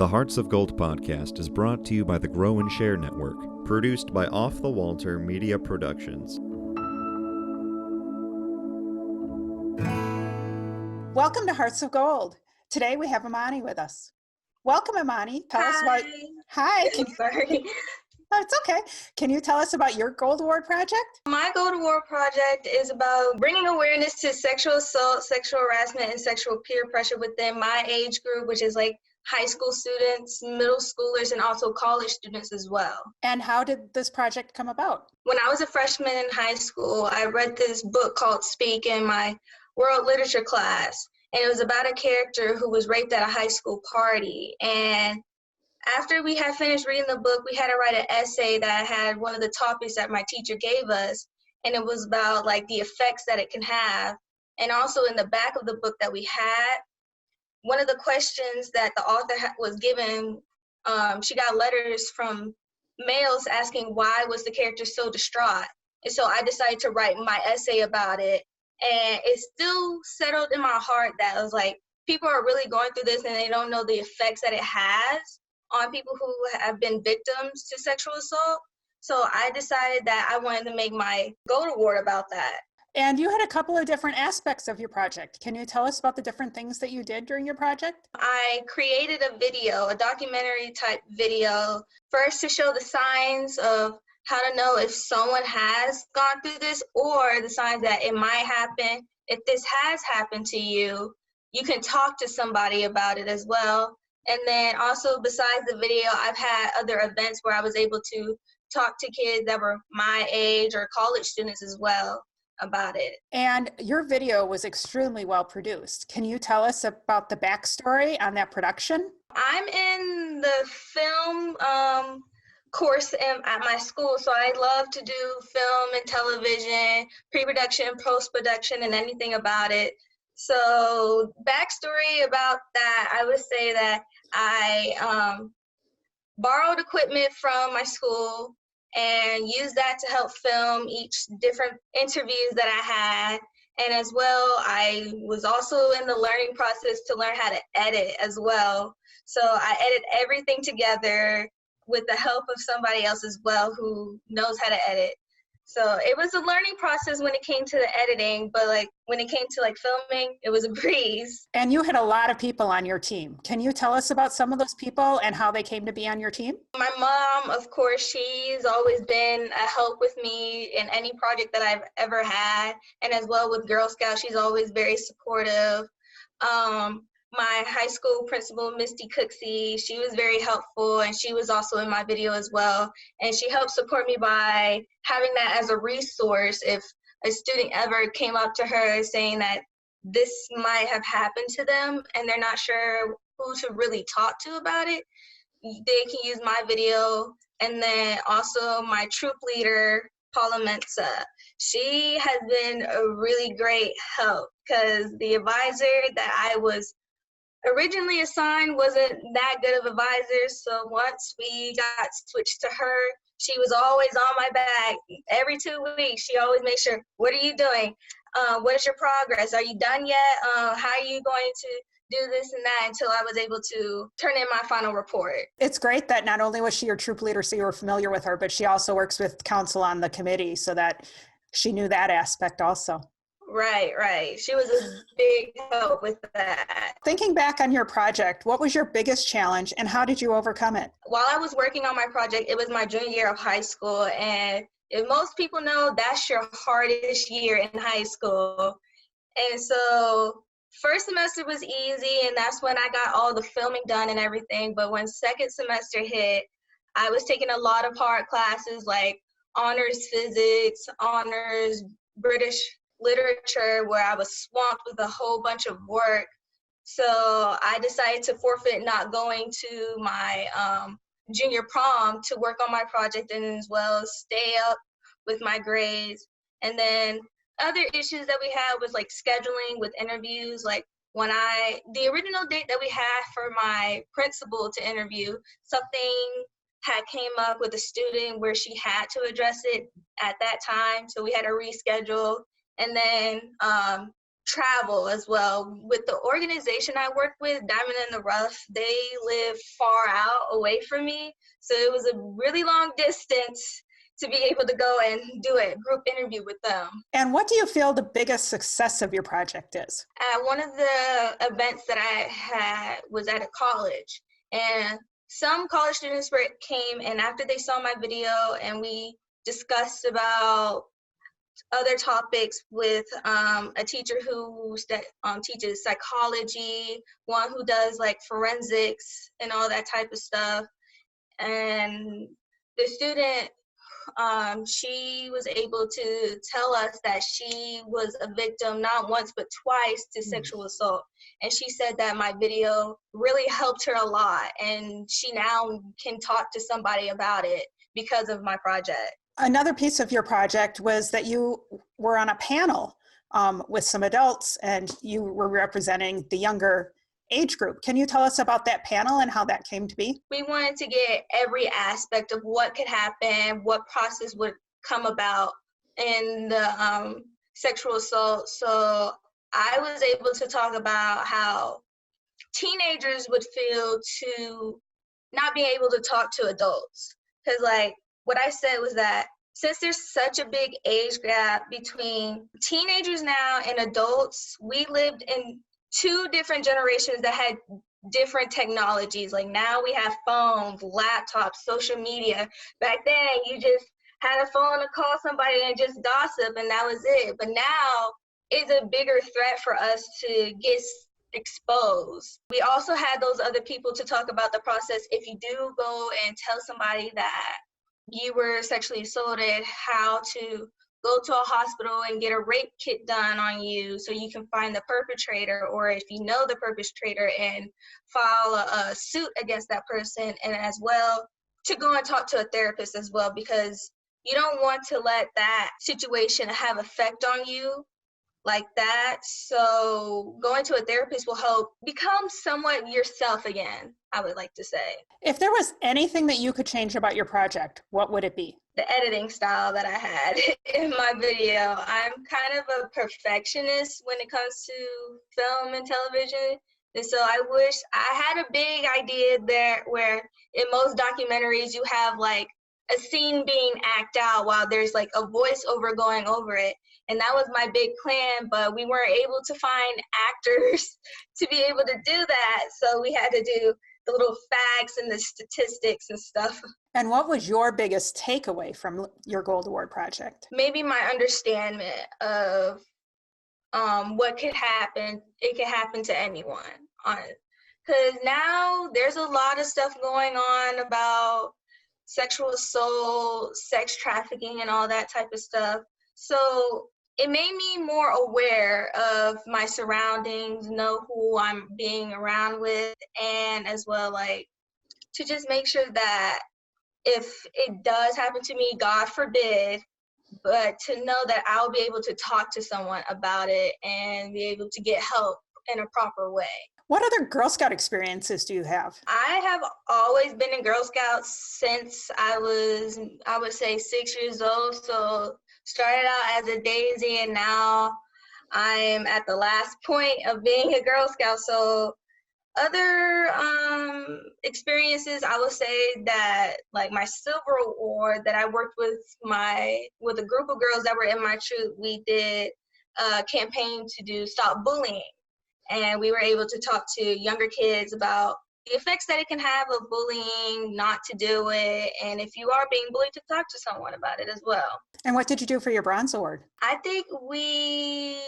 The Hearts of Gold podcast is brought to you by the Grow and Share Network, produced by Off the Walter Media Productions. Welcome to Hearts of Gold. Today we have Amani with us. Welcome, Amani. Tell us about. Hi. Sorry. Oh, it's okay. Can you tell us about your Gold Award project? My Gold Award project is about bringing awareness to sexual assault, sexual harassment, and sexual peer pressure within my age group, which is like high school students, middle schoolers, and also college students as well. And how did this project come about? When I was a freshman in high school, I read this book called Speak in my world literature class, and it was about a character who was raped at a high school party. And after we had finished reading the book, we had to write an essay that had one of the topics that my teacher gave us, and it was about like the effects that it can have. And also in the back of the book that we had, one of the questions that the author was given, she got letters from males asking why was the character so distraught. And so I decided to write my essay about it. And it still settled in my heart that I was like, people are really going through this and they don't know the effects that it has on people who have been victims to sexual assault. So I decided that I wanted to make my Gold Award about that. And you had a couple of different aspects of your project. Can you tell us about the different things that you did during your project? I created a video, a documentary type video, first to show the signs of how to know if someone has gone through this or the signs that it might happen. If this has happened to you, you can talk to somebody about it as well. And then also besides the video, I've had other events where I was able to talk to kids that were my age or college students as well about it. And your video was extremely well produced. Can you tell us about the backstory on that production? I'm in the film course at my school, so I love to do film and television, pre-production, post-production, and anything about it. So backstory about that, I would say that I borrowed equipment from my school and used that to help film each different interviews that I had. And as well, I was also in the learning process to learn how to edit as well. So I edit everything together with the help of somebody else as well who knows how to edit. So it was a learning process when it came to the editing, but like when it came to like filming, it was a breeze. And you had a lot of people on your team. Can you tell us about some of those people and how they came to be on your team? My mom, of course, she's always been a help with me in any project that I've ever had. And as well with Girl Scouts, she's always very supportive. My high school principal, Misty Cooksey, she was very helpful, and she was also in my video as well. And she helped support me by having that as a resource if a student ever came up to her saying that this might have happened to them and they're not sure who to really talk to about it. They can use my video. And then also my troop leader, Paula Mensa. She has been a really great help because the advisor that I was originally assigned wasn't that good of advisor, so once we got switched to her, she was always on my back. Every 2 weeks, she always made sure, what are you doing? What is your progress? Are you done yet? How are you going to do this and that until I was able to turn in my final report. It's great that not only was she your troop leader, so you were familiar with her, but she also works with council on the committee so that she knew that aspect also. Right. She was a big help with that. Thinking back on your project, what was your biggest challenge and how did you overcome it? While I was working on my project, it was my junior year of high school. And if most people know, that's your hardest year in high school. And so first semester was easy, and that's when I got all the filming done and everything. But when second semester hit, I was taking a lot of hard classes like honors physics, honors British literature, where I was swamped with a whole bunch of work. So I decided to forfeit not going to my junior prom to work on my project and as well stay up with my grades. And then other issues that we had was like scheduling with interviews. Like when the original date that we had for my principal to interview, something had came up with a student where she had to address it at that time. So we had to reschedule. And then travel as well. With the organization I work with, Diamond in the Rough, they live far out away from me. So it was a really long distance to be able to go and do a group interview with them. And what do you feel the biggest success of your project is? One of the events that I had was at a college, and some college students came, and after they saw my video and we discussed about other topics with a teacher who teaches psychology, one who does like forensics and all that type of stuff. And the student, she was able to tell us that she was a victim not once but twice to sexual assault. And she said that my video really helped her a lot, and she now can talk to somebody about it because of my project. Another piece of your project was that you were on a panel with some adults, and you were representing the younger age group. Can you tell us about that panel and how that came to be? We wanted to get every aspect of what could happen, what process would come about in the sexual assault. So I was able to talk about how teenagers would feel to not be able to talk to adults. Because like what I said was that since there's such a big age gap between teenagers now and adults, we lived in two different generations that had different technologies. Like now we have phones, laptops, social media. Back then you just had a phone to call somebody and just gossip, and that was it. But now it's a bigger threat for us to get exposed. We also had those other people to talk about the process. If you do go and tell somebody that you were sexually assaulted, how to go to a hospital and get a rape kit done on you so you can find the perpetrator, or if you know the perpetrator, and file a suit against that person, and as well to go and talk to a therapist as well, because you don't want to let that situation have effect on you like that. So going to a therapist will help become somewhat yourself again, I would like to say. If there was anything that you could change about your project, what would it be? The editing style that I had in my video. I'm kind of a perfectionist when it comes to film and television. And so I wish I had a big idea there where in most documentaries you have like a scene being acted out while there's like a voiceover going over it. And that was my big plan, but we weren't able to find actors to be able to do that. So we had to do the little facts and the statistics and stuff. And what was your biggest takeaway from your Gold Award project? Maybe my understanding of what could happen. It could happen to anyone. Because now there's a lot of stuff going on about sexual assault, sex trafficking, and all that type of stuff. So it made me more aware of my surroundings, know who I'm being around with, and as well, like, to just make sure that if it does happen to me, God forbid, but to know that I'll be able to talk to someone about it and be able to get help in a proper way. What other Girl Scout experiences do you have? I have always been in Girl Scouts since I would say 6 years old. So started out as a daisy, and now I'm at the last point of being a Girl Scout. So other experiences, I will say that like my silver award that I worked with a group of girls that were in my troop, we did a campaign to stop bullying. And we were able to talk to younger kids about the effects that it can have of bullying, not to do it, and if you are being bullied, to talk to someone about it as well. And what did you do for your Bronze Award? I think we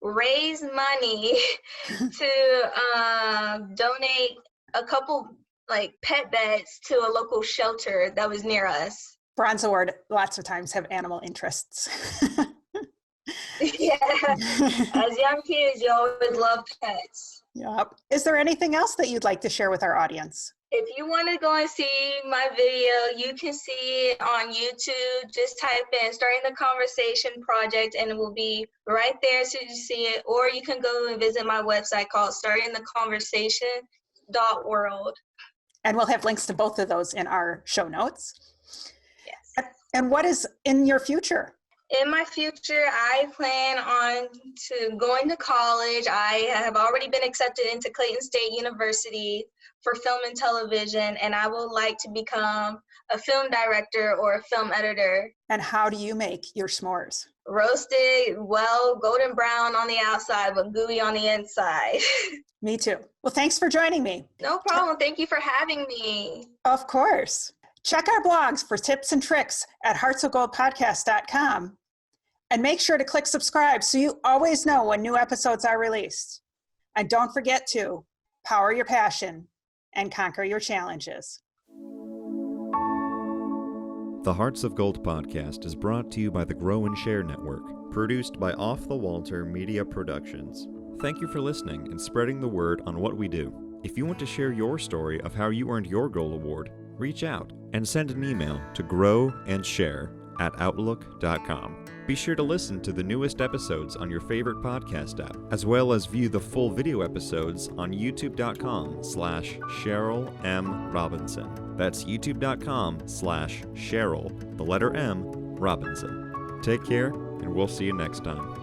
raised money to donate a couple like pet beds to a local shelter that was near us. Bronze Award lots of times have animal interests. Yeah, as young kids, you always love pets. Yep. Is there anything else that you'd like to share with our audience? If you want to go and see my video, you can see it on YouTube. Just type in Starting the Conversation Project and it will be right there so you see it. Or you can go and visit my website called startingtheconversation.world. And we'll have links to both of those in our show notes. Yes. And what is in your future? In my future, I plan on going to college. I have already been accepted into Clayton State University for film and television, and I would like to become a film director or a film editor. And how do you make your s'mores? Roasted, well, golden brown on the outside, but gooey on the inside. Me too. Well, thanks for joining me. No problem. Thank you for having me. Of course. Check our blogs for tips and tricks at heartsofgoldpodcast.com. And make sure to click subscribe so you always know when new episodes are released. And don't forget to power your passion and conquer your challenges. The Hearts of Gold podcast is brought to you by the Grow and Share Network, produced by Off the Walter Media Productions. Thank you for listening and spreading the word on what we do. If you want to share your story of how you earned your Gold Award, reach out and send an email to growandshare@outlook.com. Be sure to listen to the newest episodes on your favorite podcast app, as well as view the full video episodes on youtube.com/Cheryl M. Robinson. That's youtube.com/Cheryl, the letter M, Robinson. Take care, and we'll see you next time.